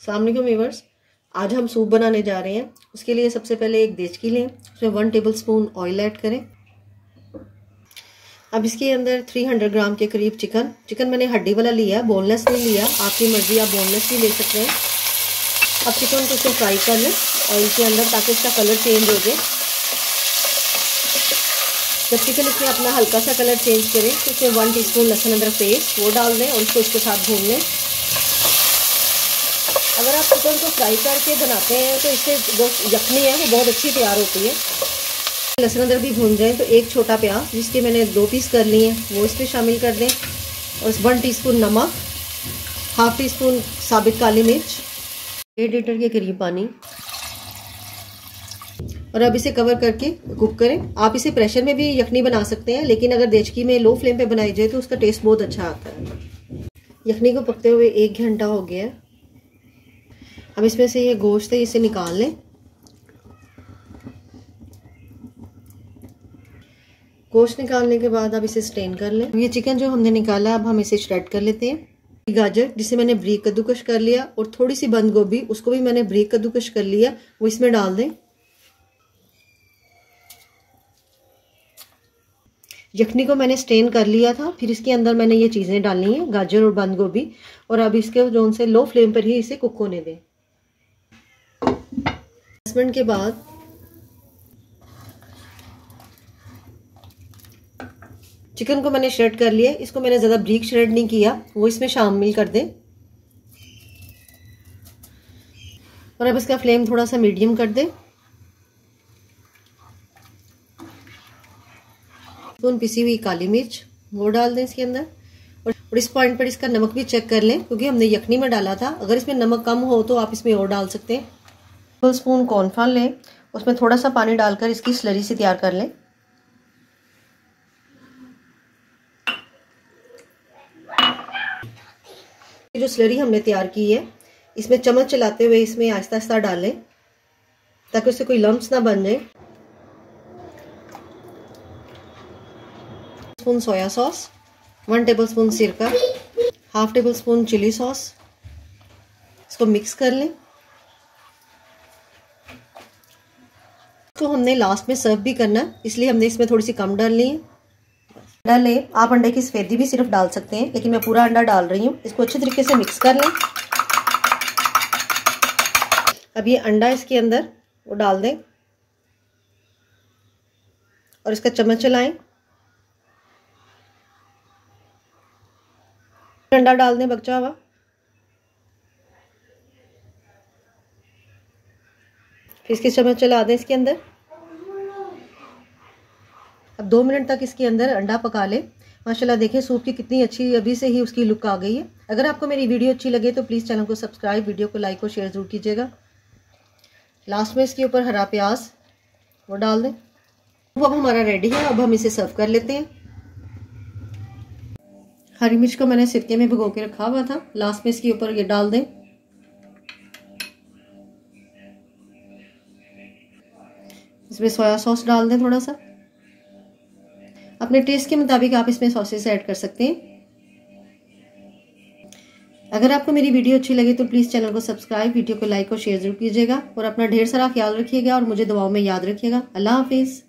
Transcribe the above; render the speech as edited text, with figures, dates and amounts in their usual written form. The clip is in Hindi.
अस्सलाम वालेकुम व्यूअर्स, आज हम सूप बनाने जा रहे हैं। उसके लिए सबसे पहले एक देचकी लें, उसमें 1 टेबलस्पून ऑयल ऐड करें। अब इसके अंदर 300 ग्राम के करीब चिकन मैंने हड्डी वाला लिया, बोनलेस नहीं लिया। आपकी मर्जी, आप बोनलेस भी ले सकते हैं। अब चिकन को इसको फ्राई कर लें ऑयल के अंदर ताकि इसका कलर चेंज हो जाए। जब चिकन इसमें अपना हल्का सा कलर चेंज करे तो इसमें 1 टीस्पून लहसुन अदरक पेस्ट वो डाल दें और उसको इसके साथ भून लें। अगर आप चिकन को फ्राई करके बनाते हैं तो इससे जो यखनी है वो बहुत अच्छी तैयार होती है। लहसुन अदरक भी भून जाए तो एक छोटा प्याज जिसके मैंने 2 पीस कर लिए हैं वो इसमें शामिल कर दें और 1 टीस्पून नमक, हाफ टी स्पून साबित काली मिर्च, 1.5 लीटर के करीब पानी और अब इसे कवर करके कुक करें। आप इसे प्रेशर में भी यखनी बना सकते हैं, लेकिन अगर देचकी में लो फ्लेम पे बनाई जाए तो उसका टेस्ट बहुत अच्छा आता है। यखनी को पकते हुए 1 घंटा हो गया है। अब इसमें से ये गोश्त है, इसे निकाल लें। गोश्त निकालने के बाद अब इसे स्टेन कर लें। ये चिकन जो हमने निकाला अब हम इसे श्रेड कर लेते हैं। गाजर जिसे मैंने ब्रीक कद्दूकश कर लिया और थोड़ी सी बंद गोभी उसको भी मैंने ब्रीक कद्दूकश कर लिया, वो इसमें डाल दें। यखनी को मैंने स्टेन कर लिया था, फिर इसके अंदर मैंने ये चीज़ें डालनी है, गाजर और बंद गोभी, और अब इसके जो उनसे लो फ्लेम पर ही इसे कुक होने दें। 10 मिनट के बाद चिकन को मैंने श्रेड कर लिया। इसको मैंने ज़्यादा ब्रीक श्रेड नहीं किया, वो इसमें शामिल कर दें और अब इसका फ्लेम थोड़ा सा मीडियम कर दें। स्पून पिसी हुई काली मिर्च वो डाल दें इसके अंदर और इस पॉइंट पर इसका नमक भी चेक कर लें क्योंकि हमने यखनी में डाला था। अगर इसमें नमक कम हो तो आप इसमें और डाल सकते हैं। 2 स्पून कॉर्नफ्लोर लें, उसमें थोड़ा सा पानी डालकर इसकी स्लरी से तैयार कर लें। जो स्लरी हमने तैयार की है इसमें चम्मच चलाते हुए इसमें आहिस्ता आहिस्ता डालें ताकि उससे कोई लम्प्स ना बन जाए। स्पून सोया सॉस, 1 टेबलस्पून सिरका, half table spoon chilli sauce, इसको मिक्स कर लें। इसको हमने लास्ट में सर्व भी करना है, इसलिए हमने इसमें थोड़ी सी कम डालनी है। अंडा लें, आप अंडे की सफेदी भी सिर्फ डाल सकते हैं, लेकिन मैं पूरा अंडा डाल रही हूँ। इसको अच्छे तरीके से मिक्स कर लें। अब ये अंडा इसके अंदर वो डाल दें और इसका चम्मच चलाएं। अंडा डाल दें बचा हुआ, फिर इसके चम्मच चला दें इसके अंदर। अब 2 मिनट तक इसके अंदर अंडा पका लें। माशाल्लाह देखें सूप की कितनी अच्छी अभी से ही उसकी लुक आ गई है। अगर आपको मेरी वीडियो अच्छी लगे तो प्लीज़ चैनल को सब्सक्राइब, वीडियो को लाइक और शेयर ज़रूर कीजिएगा। लास्ट में इसके ऊपर हरा प्याज वो डाल दें। वो अब हमारा रेडी है। अब हम इसे सर्व कर लेते हैं। हरी मिर्च को मैंने सिरके में भिगो के रखा हुआ था, लास्ट में इसके ऊपर ये डाल दें। इसमें सोया सॉस डाल दें थोड़ा सा। अपने टेस्ट के मुताबिक आप इसमें सॉसेस ऐड कर सकते हैं। अगर आपको मेरी वीडियो अच्छी लगे तो प्लीज़ चैनल को सब्सक्राइब, वीडियो को लाइक और शेयर जरूर कीजिएगा और अपना ढेर सारा ख्याल रखिएगा और मुझे दुआओं में याद रखिएगा। अल्लाह हाफिज़।